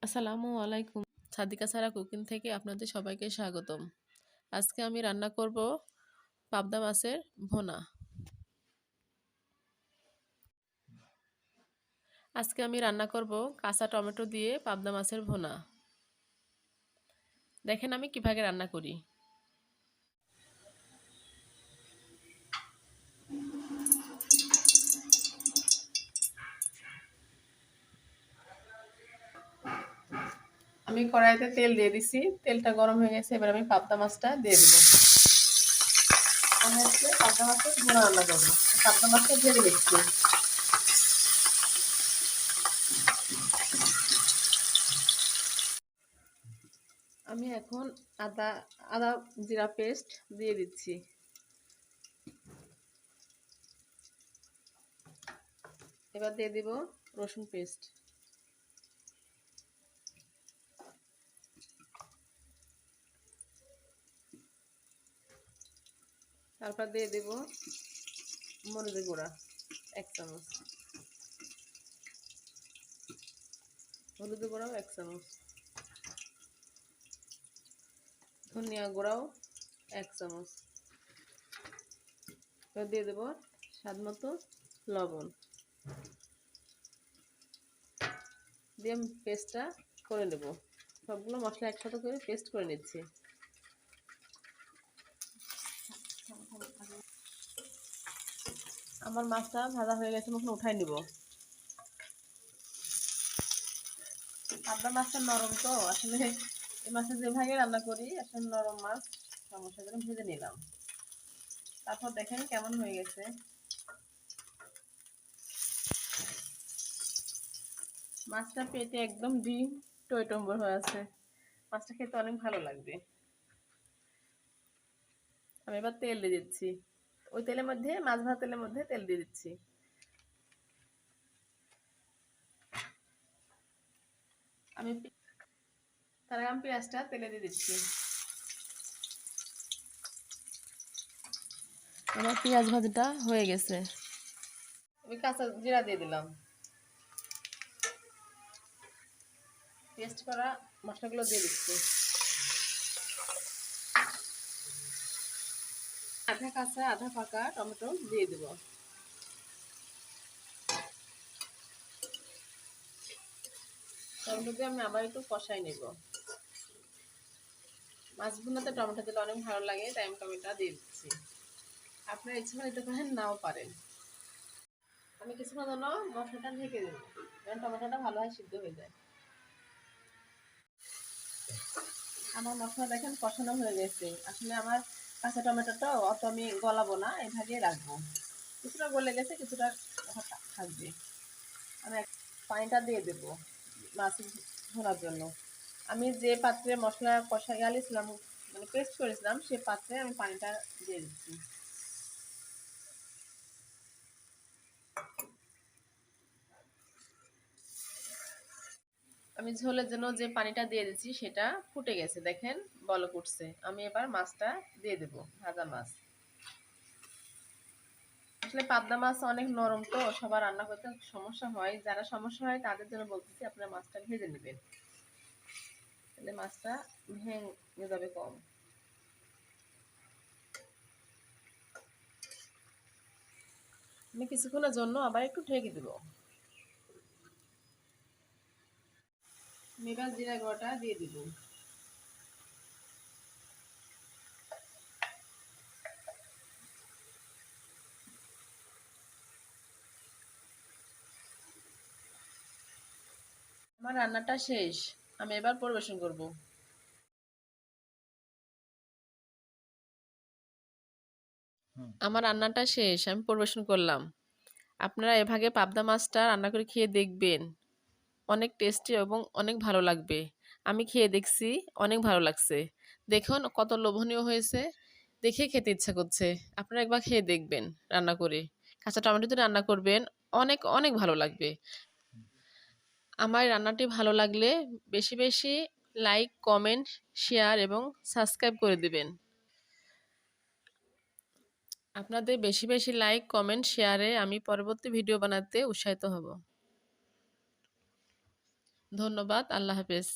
আসসালামু আলাইকুম। সাদিকা সারা কুকিং থেকে আপনাদের সবাইকে স্বাগতম। আজকে আমি রান্না করব পাবদা মাছের ভুনা। আজকে আমি রান্না করব কাঁচা টমেটো দিয়ে পাবদা মাছের ভুনা। দেখেন আমি কিভাবে রান্না করি। আমি কড়াইতে তেল দিয়ে দিছি, তেলটা গরম হয়ে গেছে। এবার আমি পাবদা মাছটা দিয়ে দিব। আমি আজকে পাবদা মাছের ভুনা রান্না করবো। পাবদা মাছটা ভেজে দিচ্ছি। আমি এখন আদা আদা জিরা পেস্ট দিয়ে দিচ্ছি। এবার দিয়ে দিব রসুন পেস্ট। তারপর দিয়ে দেব মরিচের গুঁড়া 1 চামচ, হলুদ গুঁড়াও 1 চামচ, ধনিয়া গুঁড়াও 1 চামচ। এবার দিয়ে দেব স্বাদ মতো লবণ। দিয়ে পেস্টটা করে নেব। সবগুলো মশলা একসাথে করে পেস্ট করে নিচ্ছি। আমার মাছটা ভাজা হয়ে গেছে, এখন উঠাই নিব। পাবদা মাছটা নরম তো, আসলে এই মাছের যেভাবে রান্না করি আসলে নরম মাছ, সমস্যা করে ভেজে নিলাম। তারপর দেখেন কেমন হয়ে গেছে। মাছটা পেটে একদম ডিম টইটম্বর হয়ে আছে। মাছটা খেতে অনেক ভালো লাগবে। আমি এবার তেল দিয়ে দিচ্ছি। ওই তেলের মধ্যে, মাছ ভাজা তেলের মধ্যে তেল দিয়ে দিচ্ছি। আমি তার আগে আমি পেঁয়াজটা তেলে দিয়ে দিচ্ছি। আমার পেঁয়াজ ভাজাটা হয়ে গেছে। আমি কাঁচা জিরা দিয়ে দিলাম। পেস্ট করা মশলাগুলো দিয়ে দিচ্ছি। আধা কাঁচা আধা পাকা টমেটো দিয়ে দেব। টমেটো দিয়ে আমি আবার একটু কষাই নেব। মাছ ভুনাতে টমেটো দিলে অনেক ভালো লাগে, তাই আমি টমেটো দিয়ে দিচ্ছি। আপনারা ইচ্ছে করে দিতে পারেন, নাও পারেন। আমি কিছুক্ষণ জন্য মশলাটা ঢেকে দেবো, কারণ টমেটোটা ভালোভাবে সিদ্ধ হয়ে যায়। আমার মশলা দেখেন কষানো হয়ে গেছে। আসলে আমার কাঁচা টমেটোটা অত আমি গলাবো না, এভাবেই রাখবো। কিছুটা গলে গেছে, কিছুটা থাকবে। আমি পানিটা দিয়ে দেবো মাছ ধোয়ার জন্য। আমি যে পাত্রে মশলা কষা গালিছিলাম, মানে পেস্ট করেছিলাম, সে পাত্রে আমি পানিটা দিয়ে দিচ্ছি। আমি ঝোলের জন্য যে পানিটা দিয়ে দিচ্ছি সেটা ফুটে গেছে, দেখেন বলক উঠছে। আমি এবার মাছটা দিয়ে দেব, ভাজা মাছ। আসলে পাবদা মাছ অনেক নরম তো, সবার রান্না করতে সমস্যা হয়। যারা সমস্যা হয় তাদের জন্য বলতেছি আপনারা মাছটা ভেজে নেবেন, তাহলে মাছটা ভেঙে যাবে কম। আমি কিছুক্ষণের জন্য আবার একটু ঢেকে দেব। আমি এবার জিরা গুঁড়োটা দিয়ে দিব। আমার রান্নাটা শেষ, আমি এবার পরিবেশন করব। আমার রান্নাটা শেষ, আমি পরিবেশন করলাম। আপনারা এভাবে পাবদা মাছটা রান্না করে খেয়ে দেখবেন, অনেক টেস্টি এবং অনেক ভালো লাগবে। আমি খেয়ে দেখছি, অনেক ভালো লাগছে। দেখুন কত লোভনীয় হয়েছে, দেখে খেতে ইচ্ছা করছে। আপনারা একবার খেয়ে দেখবেন রান্না করে। কাঁচা টমেটো দিয়ে রান্না করবেন, অনেক অনেক ভালো লাগবে। আমার রান্নাটি ভালো লাগলে বেশি বেশি লাইক, কমেন্ট, শেয়ার এবং সাবস্ক্রাইব করে দিবেন। আপনাদের বেশি বেশি লাইক, কমেন্ট, শেয়ারে আমি পরবর্তী ভিডিও বানাতে উৎসাহিত হব। ধন্যবাদ। আল্লাহ হাফেজ।